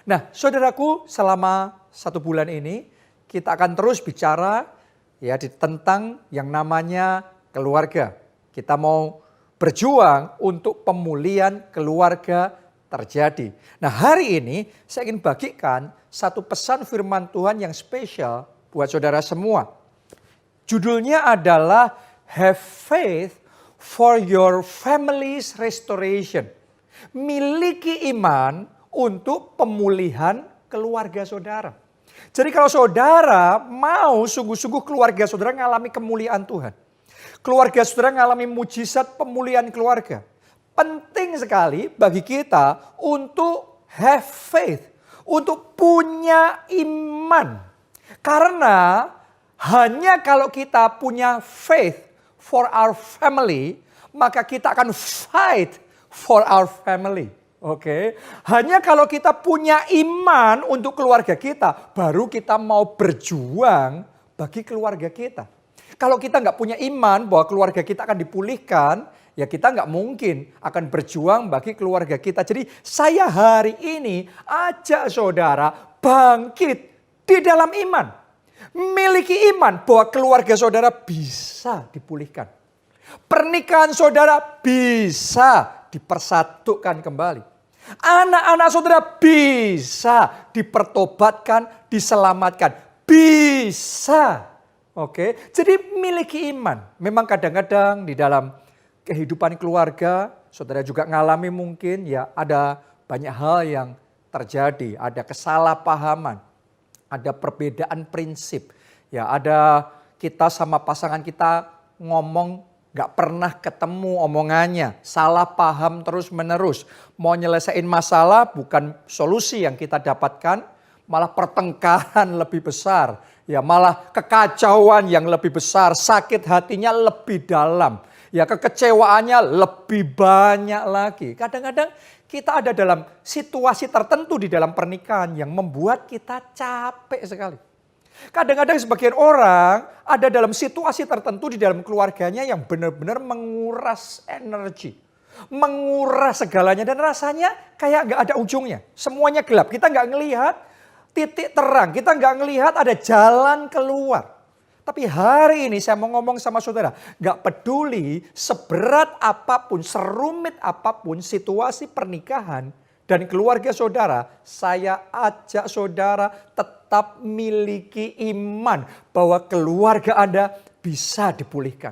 Nah, saudaraku, selama 1 bulan ini kita akan terus bicara ya tentang yang namanya keluarga. Kita mau berjuang untuk pemulihan keluarga terjadi. Nah, hari ini saya ingin bagikan satu pesan firman Tuhan yang spesial buat saudara semua. Judulnya adalah Have Faith for Your Family's Restoration. Miliki iman untuk pemulihan keluarga saudara. Jadi kalau saudara mau sungguh-sungguh keluarga saudara mengalami kemuliaan Tuhan. Keluarga saudara mengalami mujizat pemulihan keluarga. Penting sekali bagi kita untuk have faith. Untuk punya iman. Karena hanya kalau kita punya faith for our family, maka kita akan fight for our family. Oke, hanya kalau kita punya iman untuk keluarga kita, baru kita mau berjuang bagi keluarga kita. Kalau kita nggak punya iman bahwa keluarga kita akan dipulihkan, ya kita nggak mungkin akan berjuang bagi keluarga kita. Jadi saya hari ini ajak saudara bangkit di dalam iman. Miliki iman bahwa keluarga saudara bisa dipulihkan. Pernikahan saudara bisa dipersatukan kembali. Anak-anak saudara bisa dipertobatkan, diselamatkan. Bisa. Oke, jadi miliki iman. Memang kadang-kadang di dalam kehidupan keluarga, saudara juga ngalami mungkin ya ada banyak hal yang terjadi. Ada kesalahpahaman, ada perbedaan prinsip. Ya ada kita sama pasangan kita ngomong gak pernah ketemu omongannya, salah paham terus menerus. Mau nyelesain masalah bukan solusi yang kita dapatkan, malah pertengkaran lebih besar. Ya malah kekacauan yang lebih besar, sakit hatinya lebih dalam. Ya kekecewaannya lebih banyak lagi. Kadang-kadang kita ada dalam situasi tertentu di dalam pernikahan yang membuat kita capek sekali. Kadang-kadang sebagian orang ada dalam situasi tertentu di dalam keluarganya yang benar-benar menguras energi. Menguras segalanya dan rasanya kayak gak ada ujungnya. Semuanya gelap, kita gak ngelihat titik terang, kita gak ngelihat ada jalan keluar. Tapi hari ini saya mau ngomong sama saudara, gak peduli seberat apapun, serumit apapun situasi pernikahan dan keluarga saudara, saya ajak saudara tetap miliki iman bahwa keluarga Anda bisa dipulihkan.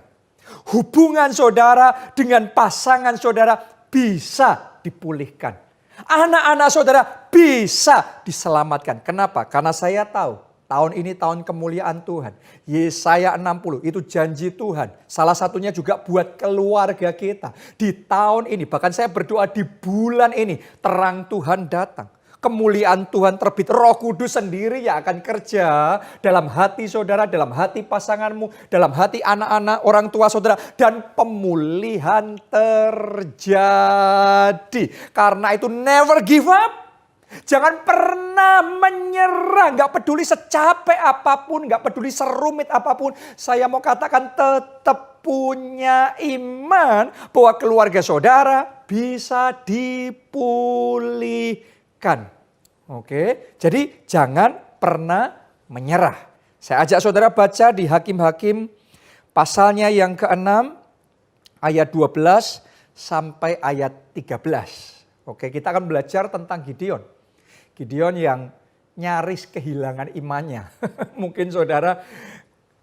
Hubungan saudara dengan pasangan saudara bisa dipulihkan. Anak-anak saudara bisa diselamatkan. Kenapa? Karena saya tahu tahun ini tahun kemuliaan Tuhan. Yesaya 60 itu janji Tuhan. Salah satunya juga buat keluarga kita. Di tahun ini, bahkan saya berdoa di bulan ini, terang Tuhan datang. Kemuliaan Tuhan terbit, Roh Kudus sendiri yang akan kerja dalam hati saudara, dalam hati pasanganmu, dalam hati anak-anak, orang tua saudara. Dan pemulihan terjadi. Karena itu never give up. Jangan pernah menyerah, gak peduli secapek apapun, gak peduli serumit apapun. Saya mau katakan tetap punya iman bahwa keluarga saudara bisa dipulihkan. Oke, jadi jangan pernah menyerah. Saya ajak saudara baca di Hakim-Hakim pasalnya yang ke-6 ayat 12 sampai ayat 13. Oke, kita akan belajar tentang Gideon. Gideon yang nyaris kehilangan imannya. Mungkin saudara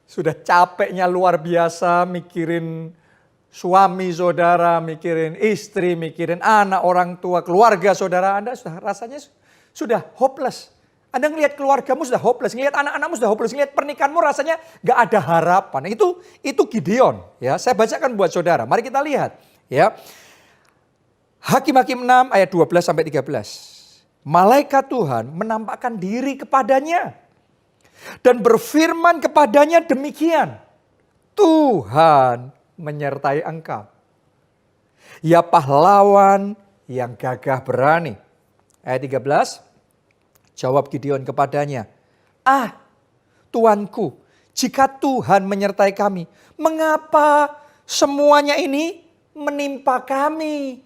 sudah capeknya luar biasa mikirin suami saudara, mikirin istri, mikirin anak, orang tua, keluarga saudara. Anda sudah rasanya sudah hopeless. Anda ngelihat keluargamu sudah hopeless, ngelihat anak-anakmu sudah hopeless, ngelihat pernikahanmu rasanya gak ada harapan. Itu Gideon. Ya, saya bacakan buat saudara. Mari kita lihat. Ya, Hakim-Hakim 6 ayat 12 sampai 13. Malaikat Tuhan menampakkan diri kepadanya dan berfirman kepadanya demikian. Tuhan menyertai engkau. Ya pahlawan yang gagah berani. Ayat 13. Jawab Gideon kepadanya. Tuanku, jika Tuhan menyertai kami, mengapa semuanya ini menimpa kami?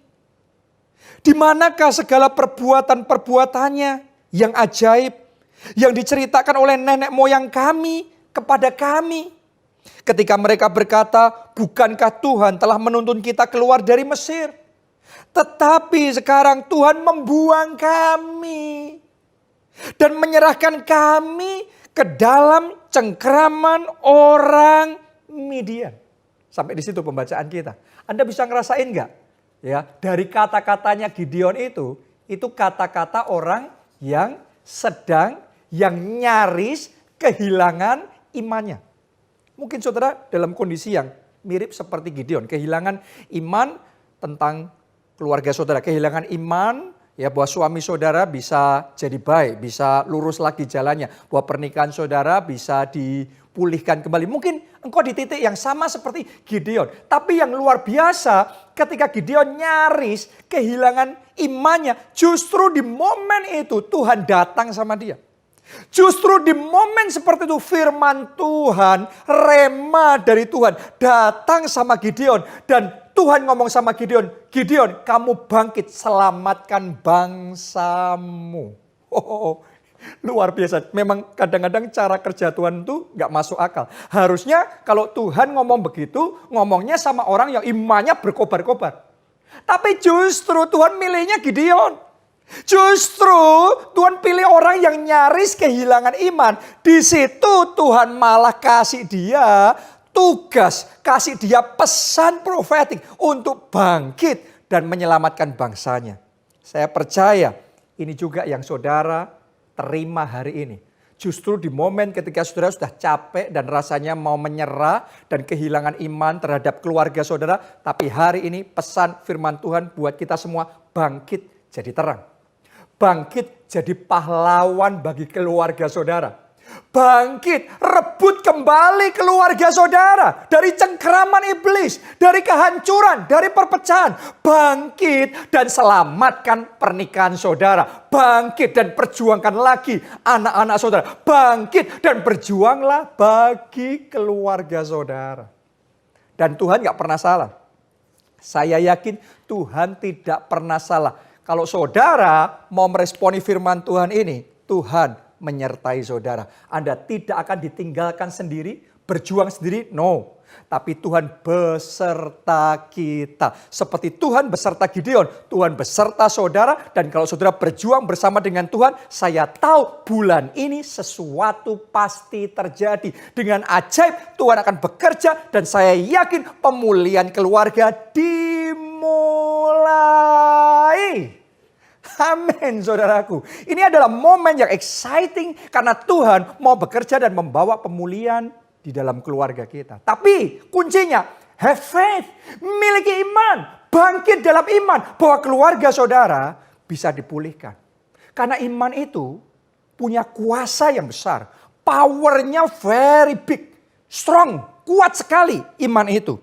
Di manakah segala perbuatan-perbuatannya? yang ajaib yang diceritakan oleh nenek moyang kami kepada kami. Ketika mereka berkata, bukankah Tuhan telah menuntun kita keluar dari Mesir? Tetapi sekarang Tuhan membuang kami dan menyerahkan kami ke dalam cengkraman orang Midian. Sampai di situ pembacaan kita. Anda bisa ngerasain nggak? Ya, dari kata-katanya Gideon itu kata-kata orang yang sedang, yang nyaris kehilangan imannya. Mungkin saudara dalam kondisi yang mirip seperti Gideon, kehilangan iman tentang keluarga saudara, kehilangan iman ya bahwa suami saudara bisa jadi baik, bisa lurus lagi jalannya, bahwa pernikahan saudara bisa dipulihkan kembali. Mungkin engkau di titik yang sama seperti Gideon, tapi yang luar biasa ketika Gideon nyaris kehilangan imannya, justru di momen itu Tuhan datang sama dia. Justru di momen seperti itu firman Tuhan, rema dari Tuhan datang sama Gideon. Dan Tuhan ngomong sama Gideon, Gideon kamu bangkit selamatkan bangsamu. Luar biasa. Memang kadang-kadang cara kerja Tuhan itu gak masuk akal. Harusnya kalau Tuhan ngomong begitu, ngomongnya sama orang yang imannya berkobar-kobar. Tapi justru Tuhan milihnya Gideon. Justru Tuhan pilih orang yang nyaris kehilangan iman. Di situ Tuhan malah kasih dia tugas, kasih dia pesan profetik untuk bangkit dan menyelamatkan bangsanya. Saya percaya ini juga yang saudara terima hari ini. Justru di momen ketika saudara sudah capek dan rasanya mau menyerah dan kehilangan iman terhadap keluarga saudara. Tapi hari ini pesan firman Tuhan buat kita semua, bangkit jadi terang. Bangkit jadi pahlawan bagi keluarga saudara. Bangkit, rebut kembali keluarga saudara dari cengkraman iblis, dari kehancuran, dari perpecahan. Bangkit dan selamatkan pernikahan saudara. Bangkit dan perjuangkan lagi anak-anak saudara. Bangkit dan berjuanglah bagi keluarga saudara. Dan Tuhan gak pernah salah. Saya yakin Tuhan tidak pernah salah. Kalau saudara mau meresponi firman Tuhan ini, Tuhan menyertai saudara. Anda tidak akan ditinggalkan sendiri, berjuang sendiri, no. Tapi Tuhan beserta kita. Seperti Tuhan beserta Gideon, Tuhan beserta saudara. Dan kalau saudara berjuang bersama dengan Tuhan, saya tahu bulan ini sesuatu pasti terjadi. Dengan ajaib Tuhan akan bekerja dan saya yakin pemulihan keluarga dimulai. Amin saudaraku. Ini adalah momen yang exciting karena Tuhan mau bekerja dan membawa pemulihan di dalam keluarga kita. Tapi kuncinya have faith, miliki iman, bangkit dalam iman bahwa keluarga saudara bisa dipulihkan. Karena iman itu punya kuasa yang besar, powernya very big, strong, kuat sekali iman itu.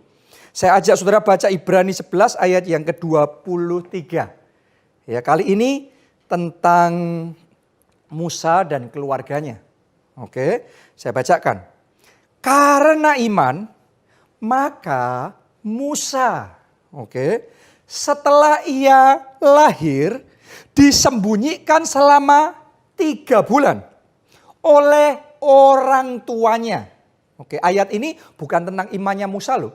Saya ajak saudara baca Ibrani 11 ayat yang ke-23. Ya, kali ini tentang Musa dan keluarganya. Oke, saya bacakan. Karena iman, maka Musa, setelah ia lahir, disembunyikan selama 3 bulan oleh orang tuanya. Ayat ini bukan tentang imannya Musa loh.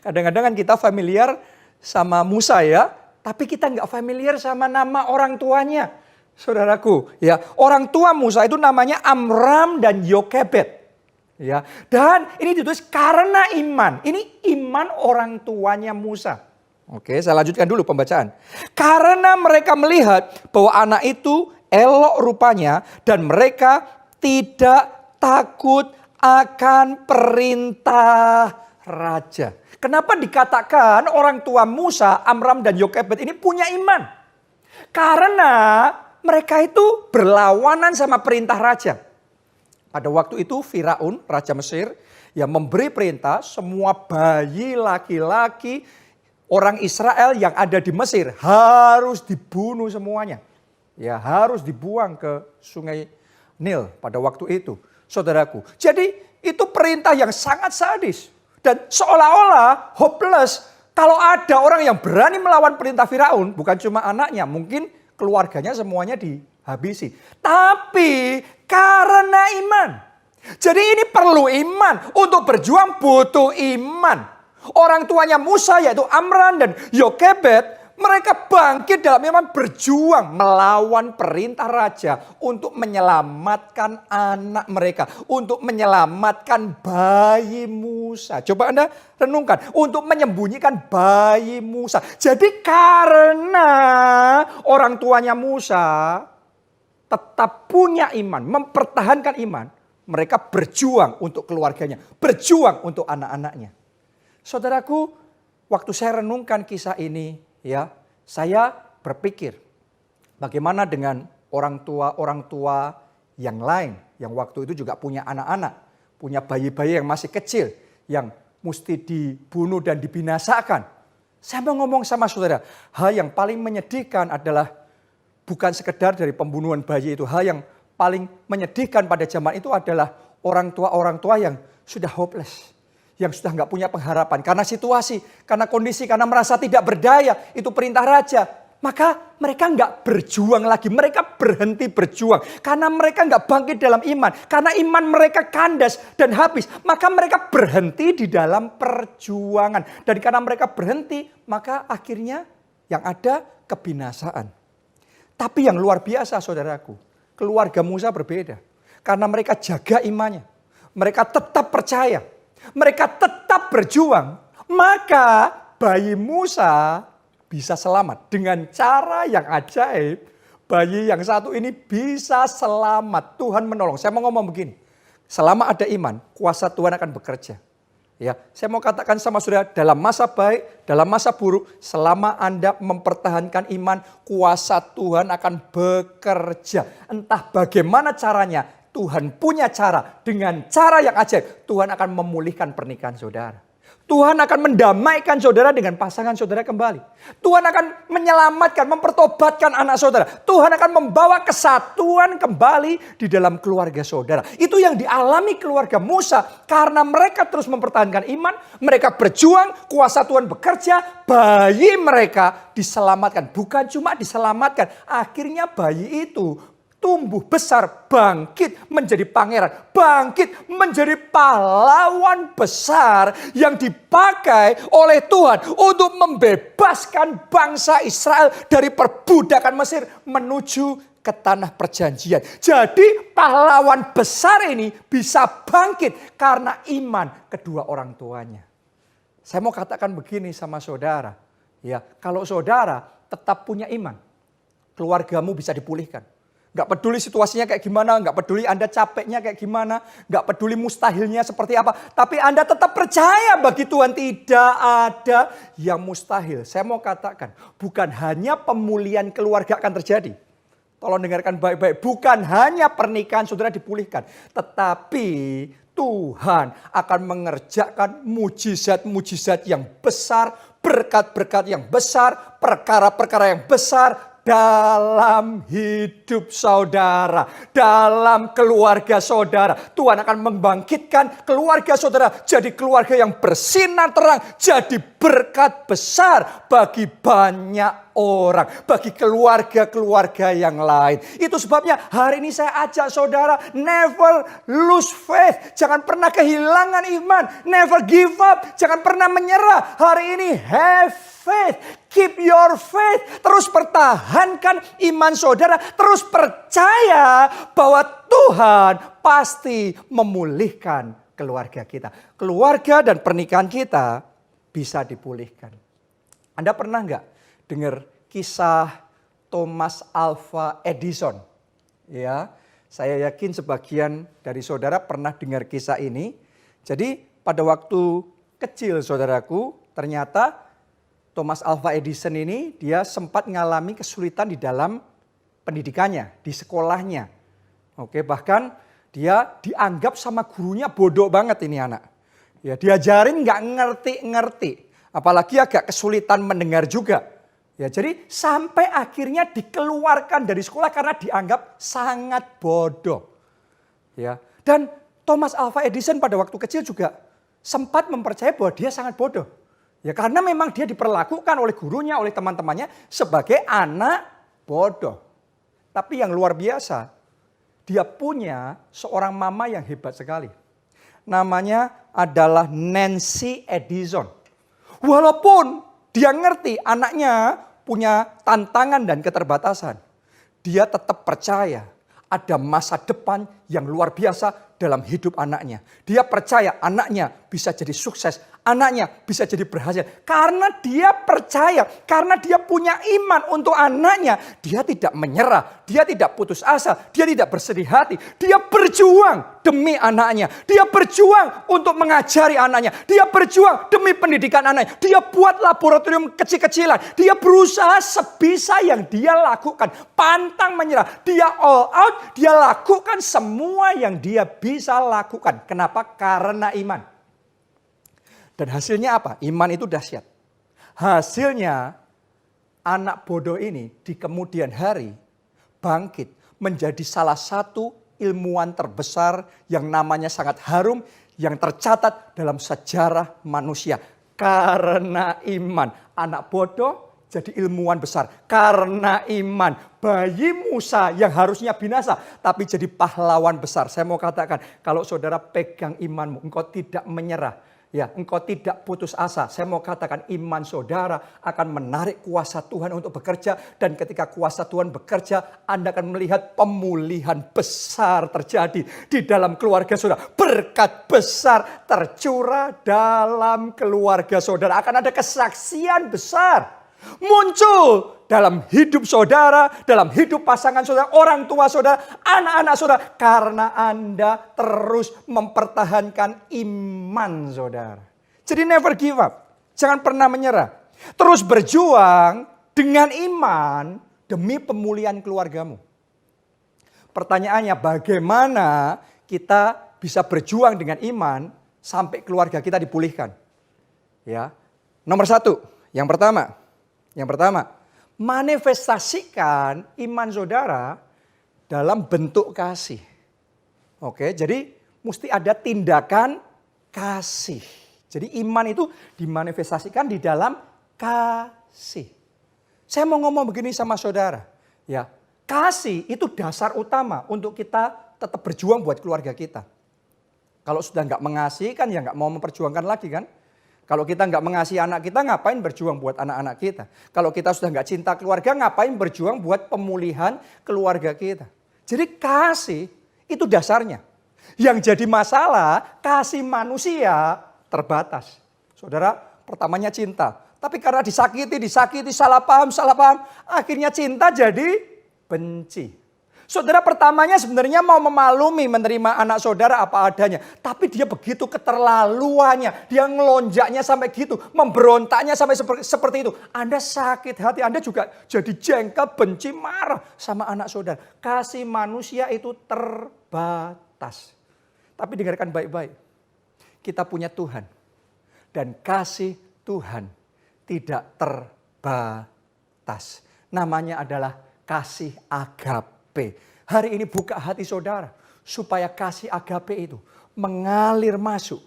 Kadang-kadang kan kita familiar sama Musa ya. Tapi kita nggak familiar sama nama orang tuanya. Saudaraku, ya, orang tua Musa itu namanya Amram dan Yokebed. Ya, dan ini ditulis karena iman. Ini iman orang tuanya Musa. Oke, saya lanjutkan dulu pembacaan. Karena mereka melihat bahwa anak itu elok rupanya dan mereka tidak takut akan perintah raja. Kenapa dikatakan orang tua Musa, Amram dan Yokebed ini punya iman? Karena mereka itu berlawanan sama perintah raja. Pada waktu itu Firaun, raja Mesir, yang memberi perintah semua bayi laki-laki orang Israel yang ada di Mesir harus dibunuh semuanya. Ya, harus dibuang ke sungai Nil pada waktu itu, saudaraku. Jadi itu perintah yang sangat sadis. Dan seolah-olah hopeless kalau ada orang yang berani melawan perintah Firaun, bukan cuma anaknya, mungkin keluarganya semuanya habisi. Tapi karena iman. Jadi ini perlu iman. Untuk berjuang butuh iman. Orang tuanya Musa yaitu Amram dan Yokebed. Mereka bangkit dalam iman, berjuang melawan perintah raja untuk menyelamatkan anak mereka. Untuk menyelamatkan bayi Musa. Coba Anda renungkan. Untuk menyembunyikan bayi Musa. Jadi karena orang tuanya Musa tetap punya iman, mempertahankan iman. Mereka berjuang untuk keluarganya. Berjuang untuk anak-anaknya. Saudaraku, waktu saya renungkan kisah ini, ya, saya berpikir bagaimana dengan orang tua yang lain yang waktu itu juga punya anak-anak, punya bayi-bayi yang masih kecil yang mesti dibunuh dan dibinasakan. Saya mau ngomong sama saudara, hal yang paling menyedihkan adalah bukan sekedar dari pembunuhan bayi itu, hal yang paling menyedihkan pada zaman itu adalah orang tua yang sudah hopeless. Yang sudah nggak punya pengharapan karena situasi, karena kondisi, karena merasa tidak berdaya, itu perintah raja. Maka mereka nggak berjuang lagi, mereka berhenti berjuang. Karena mereka nggak bangkit dalam iman, karena iman mereka kandas dan habis. Maka mereka berhenti di dalam perjuangan. Dan karena mereka berhenti, maka akhirnya yang ada kebinasaan. Tapi yang luar biasa saudaraku, keluarga Musa berbeda. Karena mereka jaga imannya, mereka tetap percaya. Mereka tetap berjuang, maka bayi Musa bisa selamat. Dengan cara yang ajaib, bayi yang satu ini bisa selamat. Tuhan menolong. Saya mau ngomong begini, selama ada iman, kuasa Tuhan akan bekerja. Ya, saya mau katakan sama saudara, dalam masa baik, dalam masa buruk, selama Anda mempertahankan iman, kuasa Tuhan akan bekerja. Entah bagaimana caranya, Tuhan punya cara, dengan cara yang ajaib, Tuhan akan memulihkan pernikahan saudara. Tuhan akan mendamaikan saudara dengan pasangan saudara kembali. Tuhan akan menyelamatkan, mempertobatkan anak saudara. Tuhan akan membawa kesatuan kembali di dalam keluarga saudara. Itu yang dialami keluarga Musa. Karena mereka terus mempertahankan iman, mereka berjuang, kuasa Tuhan bekerja, bayi mereka diselamatkan. Bukan cuma diselamatkan, akhirnya bayi itu tumbuh besar, bangkit menjadi pangeran, bangkit menjadi pahlawan besar yang dipakai oleh Tuhan untuk membebaskan bangsa Israel dari perbudakan Mesir menuju ke tanah perjanjian. Jadi pahlawan besar ini bisa bangkit karena iman kedua orang tuanya. Saya mau katakan begini sama saudara, ya, kalau saudara tetap punya iman, keluargamu bisa dipulihkan. Gak peduli situasinya kayak gimana, gak peduli Anda capeknya kayak gimana, gak peduli mustahilnya seperti apa. Tapi Anda tetap percaya bagi Tuhan tidak ada yang mustahil. Saya mau katakan, bukan hanya pemulihan keluarga akan terjadi. Tolong dengarkan baik-baik, bukan hanya pernikahan saudara dipulihkan. Tetapi Tuhan akan mengerjakan mujizat-mujizat yang besar, berkat-berkat yang besar, perkara-perkara yang besar, dalam hidup saudara, dalam keluarga saudara. Tuhan akan membangkitkan keluarga saudara jadi keluarga yang bersinar terang, jadi berkat besar bagi banyak orang, bagi keluarga-keluarga yang lain. Itu sebabnya hari ini saya ajak saudara, never lose faith. Jangan pernah kehilangan iman, never give up, jangan pernah menyerah. Hari ini have faith, keep your faith. Terus pertahankan iman saudara, terus percaya bahwa Tuhan pasti memulihkan keluarga kita. Keluarga dan pernikahan kita bisa dipulihkan. Anda pernah nggak dengar kisah Thomas Alva Edison? Ya, saya yakin sebagian dari saudara pernah dengar kisah ini. Jadi pada waktu kecil saudaraku, ternyata Thomas Alva Edison ini dia sempat mengalami kesulitan di dalam pendidikannya, di sekolahnya. Oke, bahkan dia dianggap sama gurunya bodoh banget ini anak. Ya, diajarin nggak ngerti-ngerti, apalagi agak kesulitan mendengar juga. Ya, jadi sampai akhirnya dikeluarkan dari sekolah karena dianggap sangat bodoh. Ya, dan Thomas Alva Edison pada waktu kecil juga sempat mempercayai bahwa dia sangat bodoh. Ya, karena memang dia diperlakukan oleh gurunya, oleh teman-temannya sebagai anak bodoh. Tapi yang luar biasa, dia punya seorang mama yang hebat sekali. Namanya adalah Nancy Edison. Walaupun dia ngerti anaknya punya tantangan dan keterbatasan, dia tetap percaya ada masa depan yang luar biasa dalam hidup anaknya. Dia percaya anaknya bisa jadi sukses, anaknya bisa jadi berhasil. Karena dia percaya, karena dia punya iman untuk anaknya. Dia tidak menyerah, dia tidak putus asa, dia tidak bersedih hati. Dia berjuang demi anaknya. Dia berjuang untuk mengajari anaknya. Dia berjuang demi pendidikan anaknya. Dia buat laboratorium kecil-kecilan. Dia berusaha sebisa yang dia lakukan. Pantang menyerah. Dia all out, dia lakukan semua yang dia bisa lakukan. Kenapa? Karena iman. Dan hasilnya apa? Iman itu dahsyat. Hasilnya anak bodoh ini di kemudian hari bangkit menjadi salah satu ilmuwan terbesar yang namanya sangat harum yang tercatat dalam sejarah manusia. Karena iman, anak bodoh jadi ilmuwan besar. Karena iman, bayi Musa yang harusnya binasa tapi jadi pahlawan besar. Saya mau katakan, kalau saudara pegang imanmu, engkau tidak menyerah. Ya, engkau tidak putus asa. Saya mau katakan iman saudara akan menarik kuasa Tuhan untuk bekerja. Dan ketika kuasa Tuhan bekerja, Anda akan melihat pemulihan besar terjadi di dalam keluarga saudara. Berkat besar tercurah dalam keluarga saudara. Akan ada kesaksian besar muncul dalam hidup saudara, dalam hidup pasangan saudara, orang tua saudara, anak-anak saudara. Karena Anda terus mempertahankan iman saudara. Jadi never give up. Jangan pernah menyerah. Terus berjuang dengan iman demi pemulihan keluargamu. Pertanyaannya, bagaimana kita bisa berjuang dengan iman sampai keluarga kita dipulihkan? Ya, nomor satu, yang pertama, manifestasikan iman saudara dalam bentuk kasih. Oke, jadi mesti ada tindakan kasih. Jadi iman itu dimanifestasikan di dalam kasih. Saya mau ngomong begini sama saudara. Ya, kasih itu dasar utama untuk kita tetap berjuang buat keluarga kita. Kalau sudah nggak mengasihi kan ya nggak mau memperjuangkan lagi kan. Kalau kita nggak mengasihi anak kita, ngapain berjuang buat anak-anak kita? Kalau kita sudah nggak cinta keluarga, ngapain berjuang buat pemulihan keluarga kita? Jadi kasih itu dasarnya. Yang jadi masalah, kasih manusia terbatas. Saudara, pertamanya cinta. Tapi karena disakiti, salah paham, akhirnya cinta jadi benci. Saudara pertamanya sebenarnya mau memaklumi menerima anak saudara apa adanya. Tapi dia begitu keterlaluannya. Dia ngelonjaknya sampai gitu. Memberontaknya sampai seperti itu. Anda sakit hati. Anda juga jadi jengkel, benci, marah sama anak saudara. Kasih manusia itu terbatas. Tapi dengarkan baik-baik. Kita punya Tuhan. Dan kasih Tuhan tidak terbatas. Namanya adalah kasih agape. Hari ini buka hati saudara supaya kasih agape itu mengalir masuk,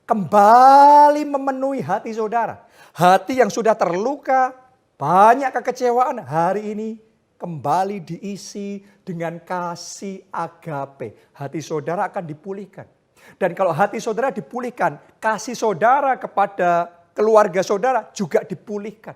kembali memenuhi hati saudara. Hati yang sudah terluka, banyak kekecewaan, hari ini kembali diisi dengan kasih agape. Hati saudara akan dipulihkan. Dan kalau hati saudara dipulihkan, kasih saudara kepada keluarga saudara juga dipulihkan.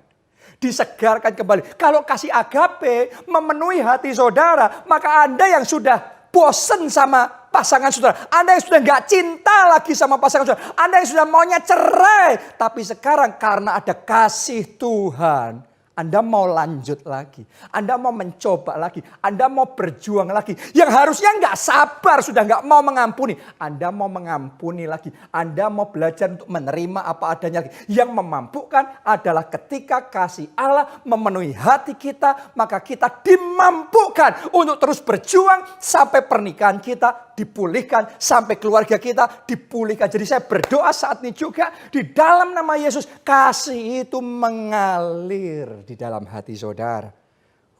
Disegarkan kembali. Kalau kasih agape memenuhi hati saudara, maka Anda yang sudah bosen sama pasangan saudara, Anda yang sudah gak cinta lagi sama pasangan saudara, Anda yang sudah maunya cerai, tapi sekarang karena ada kasih Tuhan, Anda mau lanjut lagi. Anda mau mencoba lagi. Anda mau berjuang lagi. Yang harusnya nggak sabar, sudah nggak mau mengampuni. Anda mau mengampuni lagi. Anda mau belajar untuk menerima apa adanya lagi. Yang memampukan adalah ketika kasih Allah memenuhi hati kita, maka kita dimampukan untuk terus berjuang sampai pernikahan kita dipulihkan, sampai keluarga kita dipulihkan. Jadi saya berdoa saat ini juga di dalam nama Yesus, kasih itu mengalir di dalam hati saudara.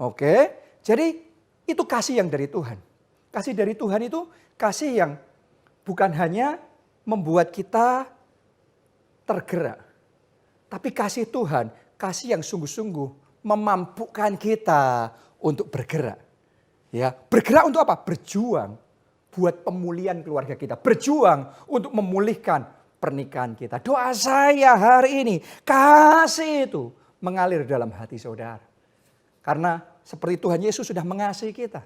Oke, jadi itu kasih yang dari Tuhan. Kasih dari Tuhan itu kasih yang bukan hanya membuat kita tergerak. Tapi kasih Tuhan, kasih yang sungguh-sungguh memampukan kita untuk bergerak. Ya, bergerak untuk apa? Berjuang buat pemulihan keluarga kita. Berjuang untuk memulihkan pernikahan kita. Doa saya hari ini, kasih itu mengalir dalam hati saudara. Karena seperti Tuhan Yesus sudah mengasihi kita.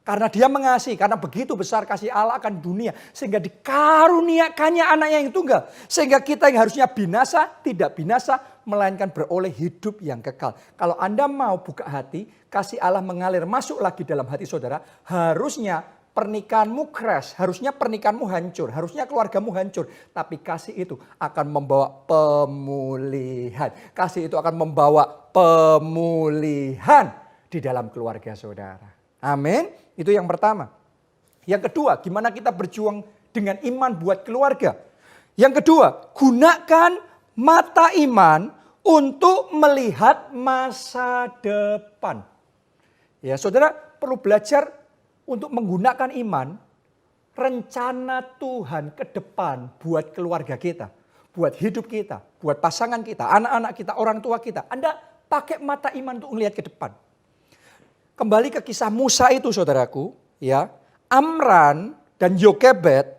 Karena dia mengasihi, karena begitu besar kasih Allah akan dunia. Sehingga dikaruniakannya anaknya yang tunggal. Sehingga kita yang harusnya binasa, tidak binasa, melainkan beroleh hidup yang kekal. Kalau Anda mau buka hati, kasih Allah mengalir masuk lagi dalam hati saudara, harusnya pernikahanmu crash, harusnya pernikahanmu hancur, harusnya keluargamu hancur. Tapi kasih itu akan membawa pemulihan. Kasih itu akan membawa pemulihan di dalam keluarga saudara. Amin. Itu yang pertama. Yang kedua, gimana kita berjuang dengan iman buat keluarga. Yang kedua, gunakan mata iman untuk melihat masa depan. Ya, saudara perlu belajar untuk menggunakan iman, rencana Tuhan ke depan buat keluarga kita, buat hidup kita, buat pasangan kita, anak-anak kita, orang tua kita. Anda pakai mata iman untuk melihat ke depan. Kembali ke kisah Musa itu saudaraku, ya. Amran dan Yokebed,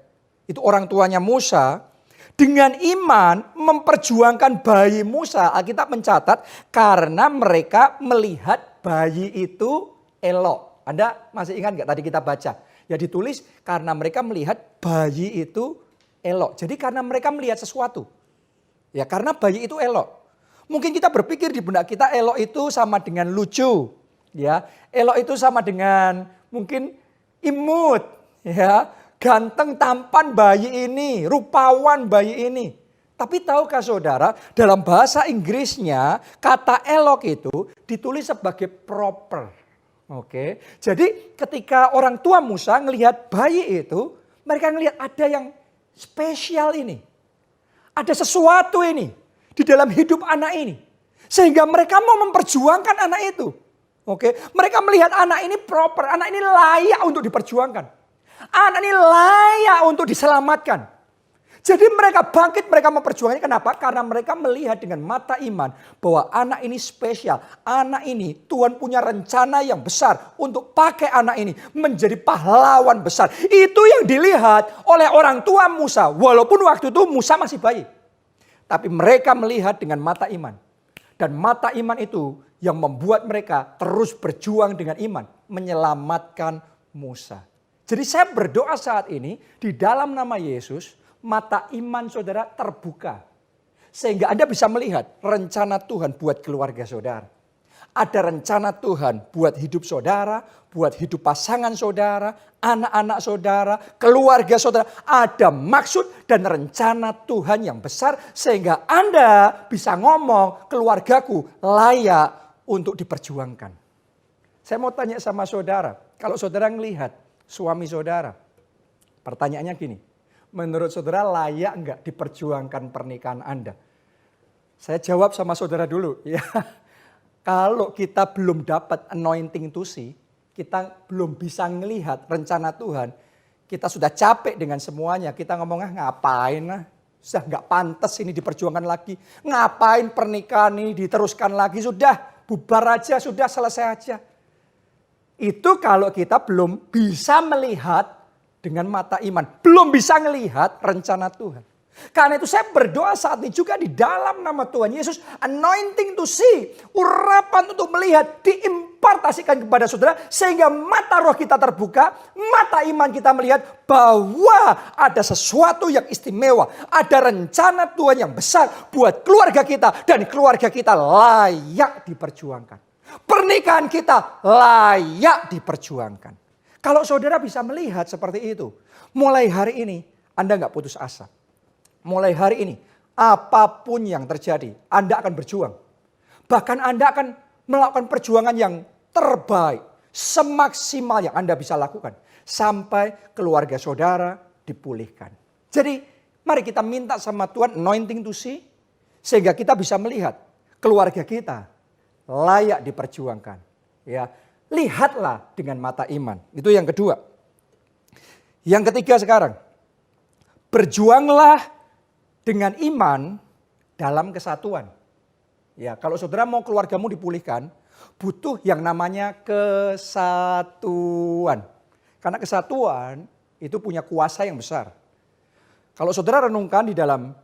itu orang tuanya Musa, dengan iman memperjuangkan bayi Musa. Alkitab mencatat karena mereka melihat bayi itu elok. Anda masih ingat nggak tadi kita baca? Ya ditulis karena mereka melihat bayi itu elok. Jadi karena mereka melihat sesuatu. Ya karena bayi itu elok. Mungkin kita berpikir di benak kita elok itu sama dengan lucu. Ya, elok itu sama dengan mungkin imut, ya, ganteng tampan bayi ini, rupawan bayi ini. Tapi tahukah saudara, dalam bahasa Inggrisnya kata elok itu ditulis sebagai proper. Oke. Jadi ketika orang tua Musa melihat bayi itu, mereka melihat ada yang spesial ini. Ada sesuatu ini di dalam hidup anak ini. Sehingga mereka mau memperjuangkan anak itu. Oke, mereka melihat anak ini proper, anak ini layak untuk diperjuangkan. Anak ini layak untuk diselamatkan. Jadi mereka bangkit, mereka memperjuangkannya. Kenapa? Karena mereka melihat dengan mata iman bahwa anak ini spesial. Anak ini Tuhan punya rencana yang besar untuk pakai anak ini menjadi pahlawan besar. Itu yang dilihat oleh orang tua Musa. Walaupun waktu itu Musa masih bayi. Tapi mereka melihat dengan mata iman. Dan mata iman itu yang membuat mereka terus berjuang dengan iman. Menyelamatkan Musa. Jadi saya berdoa saat ini di dalam nama Yesus. Mata iman saudara terbuka. Sehingga Anda bisa melihat rencana Tuhan buat keluarga saudara. Ada rencana Tuhan buat hidup saudara, buat hidup pasangan saudara, anak-anak saudara, keluarga saudara. Ada maksud dan rencana Tuhan yang besar sehingga Anda bisa ngomong keluargaku layak untuk diperjuangkan. Saya mau tanya sama saudara, kalau saudara melihat suami saudara, pertanyaannya gini, menurut saudara layak enggak diperjuangkan pernikahan Anda? Saya jawab sama saudara dulu, ya. Kalau kita belum dapat anointing to see, kita belum bisa melihat rencana Tuhan, kita sudah capek dengan semuanya, kita ngomong ngapain lah, sudah nggak pantas ini diperjuangkan lagi, ngapain pernikahan ini diteruskan lagi, sudah bubar aja, sudah selesai aja. Itu kalau kita belum bisa melihat dengan mata iman, belum bisa melihat rencana Tuhan. Karena itu saya berdoa saat ini juga di dalam nama Tuhan Yesus. Anointing to see. Urapan untuk melihat diimpartasikan kepada saudara. Sehingga mata roh kita terbuka. Mata iman kita melihat bahwa ada sesuatu yang istimewa. Ada rencana Tuhan yang besar buat keluarga kita. Dan keluarga kita layak diperjuangkan. Pernikahan kita layak diperjuangkan. Kalau saudara bisa melihat seperti itu. Mulai hari ini Anda gak putus asa. Mulai hari ini, apapun yang terjadi, Anda akan berjuang. Bahkan Anda akan melakukan perjuangan yang terbaik, semaksimal yang Anda bisa lakukan. Sampai keluarga saudara dipulihkan. Jadi mari kita minta sama Tuhan anointing to see. Sehingga kita bisa melihat keluarga kita layak diperjuangkan. Ya, lihatlah dengan mata iman. Itu yang kedua. Yang ketiga sekarang, berjuanglah dengan iman dalam kesatuan. Ya, kalau saudara mau keluargamu dipulihkan, Butuh yang namanya kesatuan. Karena kesatuan itu punya kuasa yang besar. Kalau saudara renungkan di dalam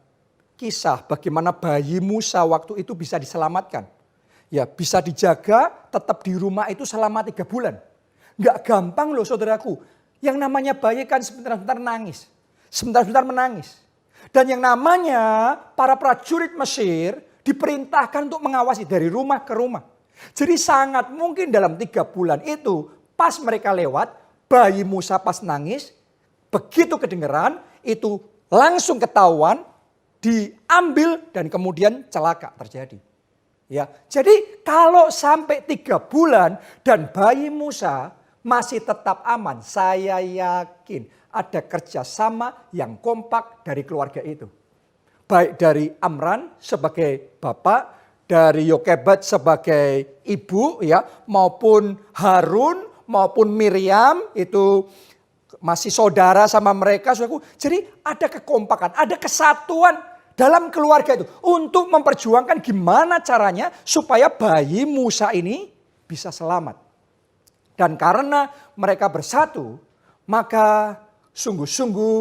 kisah bagaimana bayi Musa waktu itu bisa diselamatkan. Ya bisa dijaga tetap di rumah itu selama 3 bulan. Nggak gampang loh saudaraku. Yang namanya bayi kan sebentar-sebentar nangis. Sebentar-sebentar menangis. Dan yang namanya para prajurit Mesir diperintahkan untuk mengawasi dari rumah ke rumah. Jadi sangat mungkin dalam 3 bulan itu pas mereka lewat, bayi Musa pas nangis, begitu kedengeran itu langsung ketahuan, diambil dan kemudian celaka terjadi. Ya, jadi kalau sampai 3 bulan dan bayi Musa masih tetap aman, saya yakin ada kerjasama yang kompak dari keluarga itu. Baik dari Amran sebagai bapak, dari Yokebat sebagai ibu, ya, maupun Harun, maupun Miriam itu masih saudara sama mereka. Jadi ada kekompakan, ada kesatuan dalam keluarga itu untuk memperjuangkan gimana caranya supaya bayi Musa ini bisa selamat. Dan karena mereka bersatu, maka sungguh-sungguh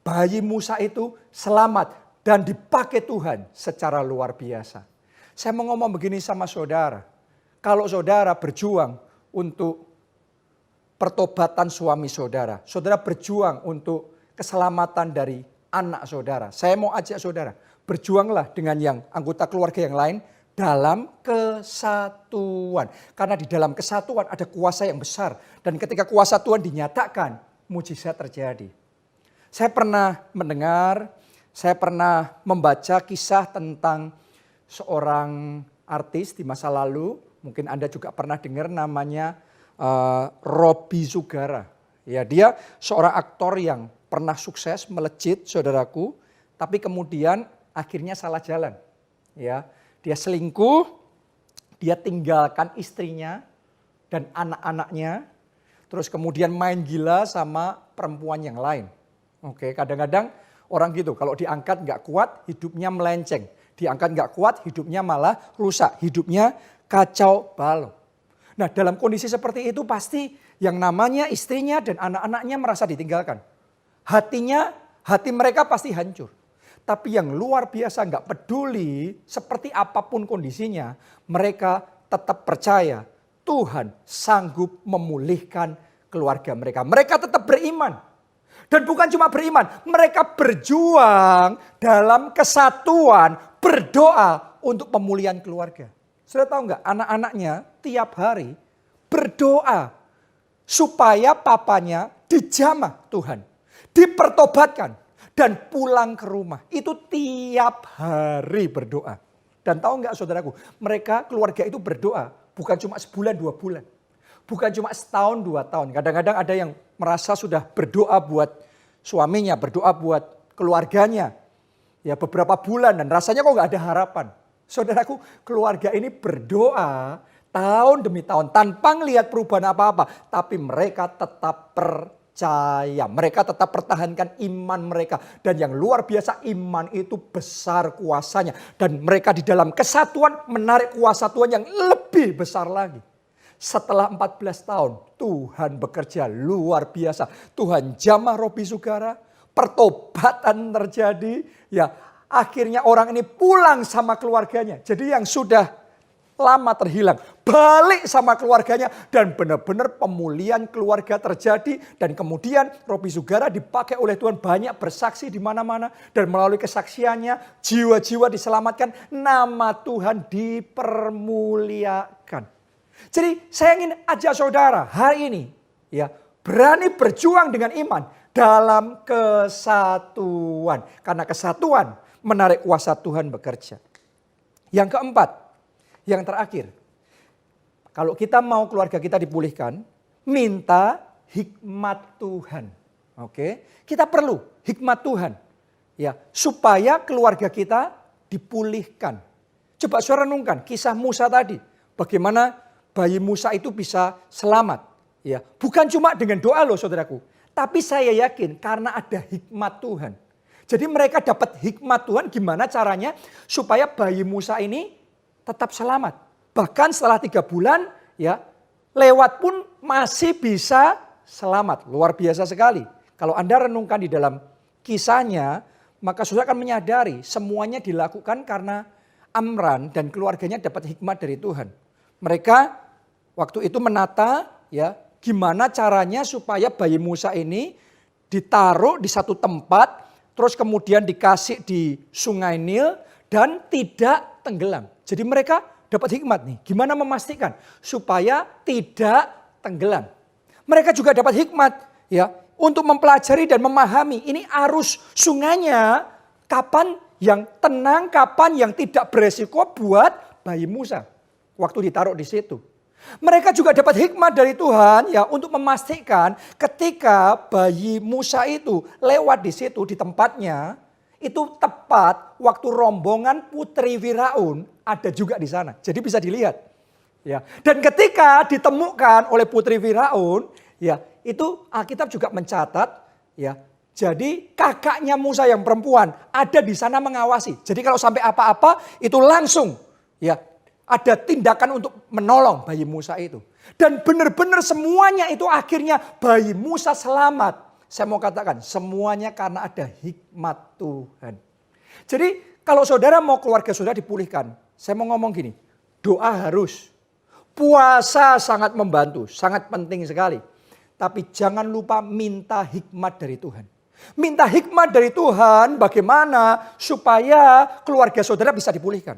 bayi Musa itu selamat dan dipakai Tuhan secara luar biasa. Saya mau ngomong begini sama saudara. Kalau saudara berjuang untuk pertobatan suami saudara, saudara berjuang untuk keselamatan dari anak saudara. Saya mau ajak saudara, berjuanglah dengan yang anggota keluarga yang lain dalam kesatuan. Karena di dalam kesatuan ada kuasa yang besar. Dan ketika kuasa Tuhan dinyatakan, mujizat terjadi. Saya pernah mendengar, saya pernah membaca kisah tentang seorang artis di masa lalu. Mungkin Anda juga pernah dengar namanya Robby Sugara. Ya, dia seorang aktor yang pernah sukses melejit saudaraku, tapi kemudian akhirnya salah jalan. Ya, dia selingkuh, dia tinggalkan istrinya dan anak-anaknya, terus kemudian main gila sama perempuan yang lain. Oke, kadang-kadang orang gitu, kalau diangkat nggak kuat, hidupnya melenceng. Diangkat nggak kuat, hidupnya malah rusak, hidupnya kacau balau. Nah, dalam kondisi seperti itu pasti yang namanya istrinya dan anak-anaknya merasa ditinggalkan. Hati mereka pasti hancur. Tapi yang luar biasa nggak peduli seperti apapun kondisinya, mereka tetap percaya Tuhan sanggup memulihkan keluarga mereka. Mereka tetap beriman. Dan bukan cuma beriman, mereka berjuang dalam kesatuan, berdoa untuk pemulihan keluarga. Sudah tahu nggak, anak-anaknya tiap hari berdoa supaya papanya dijamah Tuhan, dipertobatkan dan pulang ke rumah. Itu tiap hari berdoa. Dan tahu nggak saudaraku, mereka keluarga itu berdoa bukan cuma sebulan 2 bulan. Bukan cuma setahun 2 tahun. Kadang-kadang ada yang merasa sudah berdoa buat suaminya, berdoa buat keluarganya. Ya beberapa bulan dan rasanya kok nggak ada harapan. Saudaraku, keluarga ini berdoa tahun demi tahun tanpa melihat perubahan apa-apa. Tapi mereka tetap percaya. Mereka tetap pertahankan iman mereka. Dan yang luar biasa, iman itu besar kuasanya. Dan mereka di dalam kesatuan menarik kuasa Tuhan yang lebih besar lagi. Setelah 14 tahun Tuhan bekerja luar biasa. Tuhan jamah Robby Sugara, pertobatan terjadi. Ya, akhirnya orang ini pulang sama keluarganya. Jadi yang sudah lama terhilang, balik sama keluarganya dan benar-benar pemulihan keluarga terjadi. Dan kemudian Robby Sugara dipakai oleh Tuhan banyak bersaksi di mana-mana. Dan melalui kesaksiannya jiwa-jiwa diselamatkan, nama Tuhan dipermuliakan. Jadi saya ingin ajak saudara hari ini ya berani berjuang dengan iman dalam kesatuan. Karena kesatuan menarik kuasa Tuhan bekerja. Yang keempat, yang terakhir. Kalau kita mau keluarga kita dipulihkan, minta hikmat Tuhan. Oke, kita perlu hikmat Tuhan. Ya, supaya keluarga kita dipulihkan. Coba saudara renungkan kisah Musa tadi. Bagaimana bayi Musa itu bisa selamat. Ya, bukan cuma dengan doa loh saudaraku. Tapi saya yakin karena ada hikmat Tuhan. Jadi mereka dapat hikmat Tuhan gimana caranya supaya bayi Musa ini tetap selamat. Bahkan setelah 3 bulan ya lewat pun masih bisa selamat. Luar biasa sekali. Kalau Anda renungkan di dalam kisahnya, maka saudara akan menyadari semuanya dilakukan karena Amran dan keluarganya dapat hikmat dari Tuhan. Mereka waktu itu menata ya gimana caranya supaya bayi Musa ini ditaruh di satu tempat, terus kemudian dikasih di Sungai Nil dan tidak tenggelam. Jadi mereka dapat hikmat nih, gimana memastikan supaya tidak tenggelam. Mereka juga dapat hikmat ya untuk mempelajari dan memahami ini arus sungainya kapan yang tenang, kapan yang tidak beresiko buat bayi Musa waktu ditaruh di situ. Mereka juga dapat hikmat dari Tuhan ya untuk memastikan ketika bayi Musa itu lewat di situ di tempatnya, itu tepat waktu rombongan putri Firaun ada juga di sana. Jadi bisa dilihat. Ya. Dan ketika ditemukan oleh putri Firaun, ya, itu Alkitab juga mencatat ya. Jadi kakaknya Musa yang perempuan ada di sana mengawasi. Jadi kalau sampai apa-apa itu langsung ya ada tindakan untuk menolong bayi Musa itu. Dan benar-benar semuanya itu akhirnya bayi Musa selamat. Saya mau katakan semuanya karena ada hikmat Tuhan. Jadi kalau saudara mau keluarga saudara dipulihkan, saya mau ngomong gini, doa harus. Puasa sangat membantu, sangat penting sekali. Tapi jangan lupa minta hikmat dari Tuhan. Minta hikmat dari Tuhan bagaimana supaya keluarga saudara bisa dipulihkan.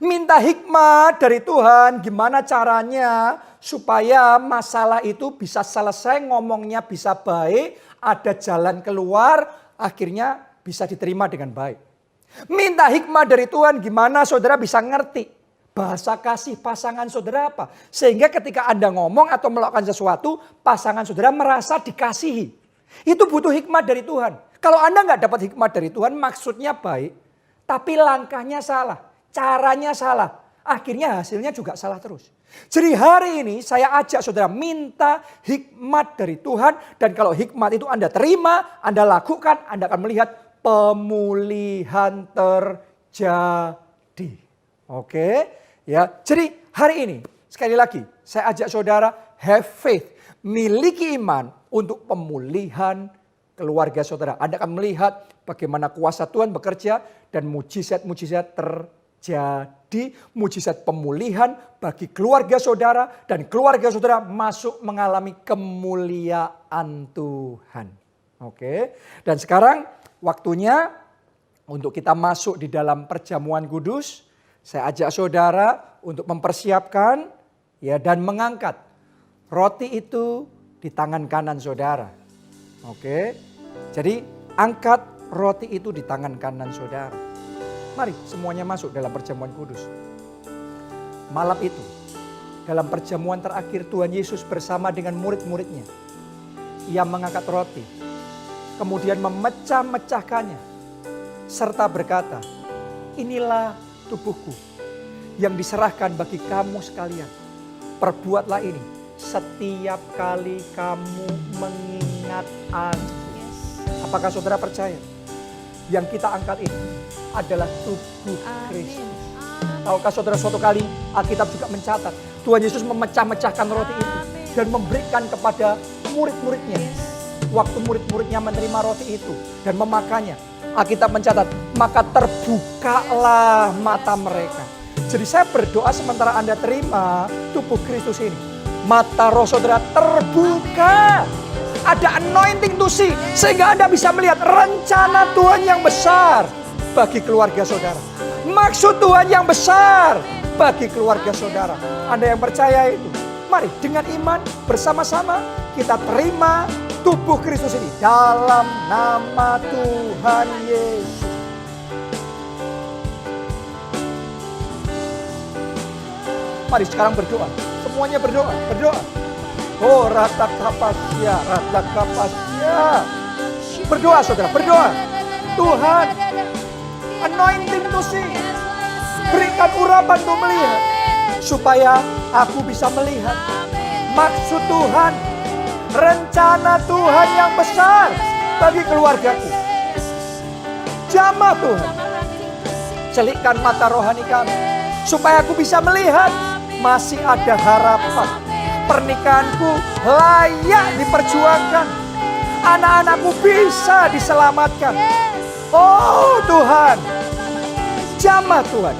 Minta hikmat dari Tuhan gimana caranya supaya masalah itu bisa selesai, ngomongnya bisa baik, ada jalan keluar, akhirnya bisa diterima dengan baik. Minta hikmat dari Tuhan gimana saudara bisa ngerti bahasa kasih pasangan saudara apa. Sehingga ketika Anda ngomong atau melakukan sesuatu, pasangan saudara merasa dikasihi. Itu butuh hikmat dari Tuhan. Kalau Anda nggak dapat hikmat dari Tuhan, maksudnya baik, tapi langkahnya salah, caranya salah. Akhirnya hasilnya juga salah terus. Jadi hari ini saya ajak saudara minta hikmat dari Tuhan. Dan kalau hikmat itu Anda terima, Anda lakukan, Anda akan melihat pemulihan terjadi. Oke, ya. Jadi hari ini sekali lagi saya ajak saudara have faith, miliki iman untuk pemulihan keluarga saudara. Anda akan melihat bagaimana kuasa Tuhan bekerja dan mujizat-mujizat terjadi, mujizat pemulihan bagi keluarga saudara dan keluarga saudara masuk mengalami kemuliaan Tuhan. Oke. Dan sekarang waktunya untuk kita masuk di dalam perjamuan kudus. Saya ajak saudara untuk mempersiapkan ya dan mengangkat roti itu di tangan kanan saudara. Oke. Jadi angkat roti itu di tangan kanan saudara. Mari semuanya masuk dalam perjamuan kudus. Malam itu dalam perjamuan terakhir Tuhan Yesus bersama dengan murid-muridnya. Ia mengangkat roti. Kemudian memecah-mecahkannya. Serta berkata, inilah tubuhku yang diserahkan bagi kamu sekalian. Perbuatlah ini setiap kali kamu mengingat aku. Apakah saudara percaya? Yang kita angkat ini adalah tubuh Kristus. Tahukah saudara suatu kali Alkitab juga mencatat Tuhan Yesus memecah-mecahkan roti itu dan memberikan kepada murid-muridnya. Waktu murid-muridnya menerima roti itu dan memakannya, Alkitab mencatat maka terbukalah mata mereka. Jadi saya berdoa sementara Anda terima tubuh Kristus ini, mata roh saudara terbuka. Ada anointing to see sehingga Anda bisa melihat rencana Tuhan yang besar bagi keluarga saudara. Maksud Tuhan yang besar bagi keluarga saudara. Anda yang percaya itu, mari dengan iman bersama-sama kita terima tubuh Kristus ini dalam nama Tuhan Yesus. Mari sekarang berdoa. Semuanya berdoa, berdoa. Oh rata kapasya. Berdoa saudara, berdoa. Tuhan, anointing to see. Berikan urapan untuk melihat. Supaya aku bisa melihat maksud Tuhan. Rencana Tuhan yang besar bagi keluargaku. Jamah Tuhan. Celikkan mata rohani kami. Supaya aku bisa melihat masih ada harapan. Pernikahanku layak diperjuangkan. Anak-anakku bisa diselamatkan. Oh Tuhan, jamah Tuhan,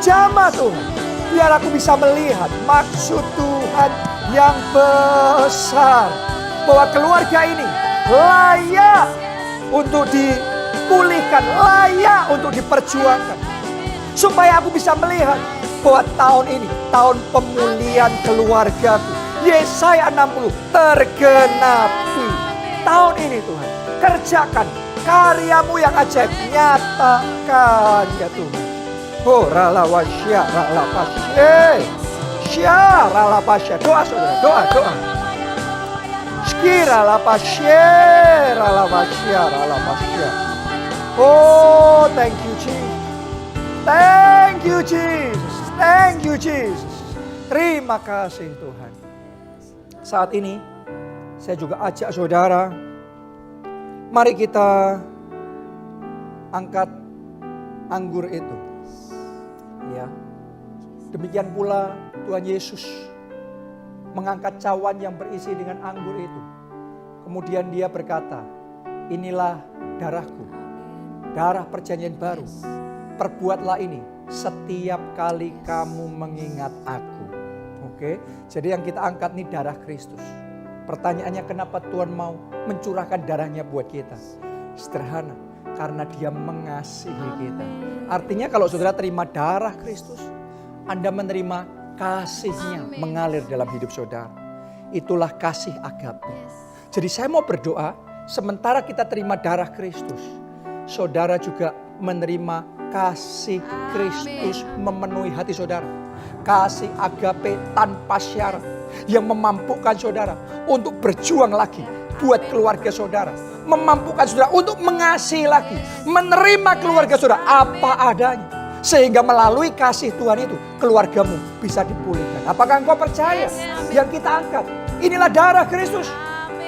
jamah Tuhan. Biar aku bisa melihat maksud Tuhan yang besar. Bahwa keluarga ini layak untuk dipulihkan, layak untuk diperjuangkan. Supaya aku bisa melihat bahwa tahun ini, tahun pemulihan keluargaku. Yesaya 60 tergenapi. Tahun ini Tuhan, kerjakan karyamu yang ajaib, nyatakan ya Tuhan. Oh ralawasya, ralapasya. Doa saudara, doa. Skira lapasya, ralapasya. Oh thank you Jesus. Thank you Jesus. Thank you Jesus. Terima kasih Tuhan. Saat ini saya juga ajak saudara, mari kita angkat anggur itu. Ya. Demikian pula Tuhan Yesus mengangkat cawan yang berisi dengan anggur itu. Kemudian dia berkata, inilah darahku, darah perjanjian baru. Perbuatlah ini setiap kali kamu mengingat aku. Oke, jadi yang kita angkat ini darah Kristus. Pertanyaannya, kenapa Tuhan mau mencurahkan darahnya buat kita? Sederhana, karena dia mengasihi kita. Artinya kalau saudara terima darah Kristus, Anda menerima kasihnya mengalir dalam hidup saudara. Itulah kasih agape. Jadi saya mau berdoa, sementara kita terima darah Kristus, saudara juga menerima kasih Kristus memenuhi hati saudara. Kasih agape tanpa syarat yang memampukan saudara untuk berjuang lagi buat keluarga saudara. Memampukan saudara untuk mengasihi lagi, menerima keluarga saudara apa adanya. Sehingga melalui kasih Tuhan itu keluargamu bisa dipulihkan. Apakah engkau percaya yang kita angkat? Inilah darah Kristus.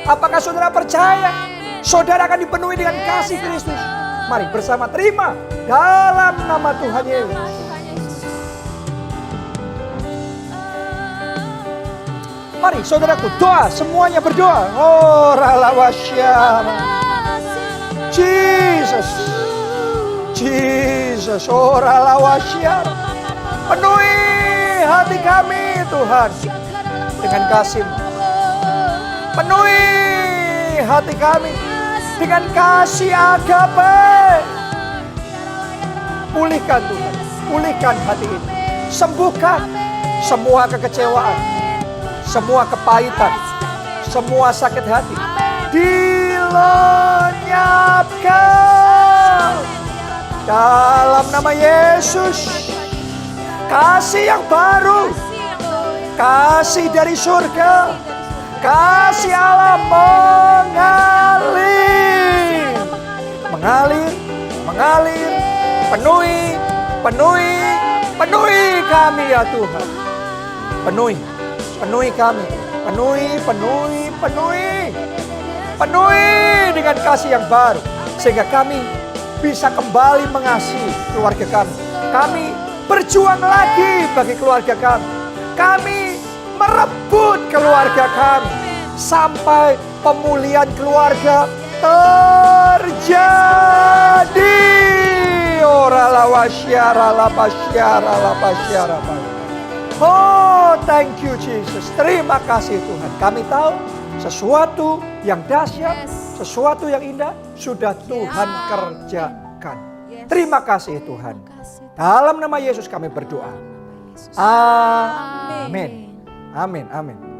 Apakah saudara percaya saudara akan dipenuhi dengan kasih Kristus? Mari bersama terima dalam nama Tuhan Yesus. Mari saudaraku doa, semuanya berdoa. Oh ralawasya. Jesus, oh ralawasya. Penuhi hati kami Tuhan dengan kasih-Mu. Penuhi hati kami dengan kasih agape. Pulihkan Tuhan, pulihkan hati ini. Sembuhkan semua kekecewaan, semua kepahitan, semua sakit hati. Dilenyapkan dalam nama Yesus. Kasih yang baru, kasih dari surga, kasih Allah mengalir, penuhi kami ya Tuhan. Penuhi kami, penuhi dengan kasih yang baru. Sehingga kami bisa kembali mengasihi keluarga kami. Kami berjuang lagi bagi keluarga kami. Kami merebut keluarga kami. Sampai pemulihan keluarga terjadi. Oh, thank you Jesus. Terima kasih Tuhan. Kami tahu sesuatu yang dahsyat, sesuatu yang indah sudah Tuhan kerjakan. Terima kasih Tuhan. Dalam nama Yesus kami berdoa. Amin. Amin.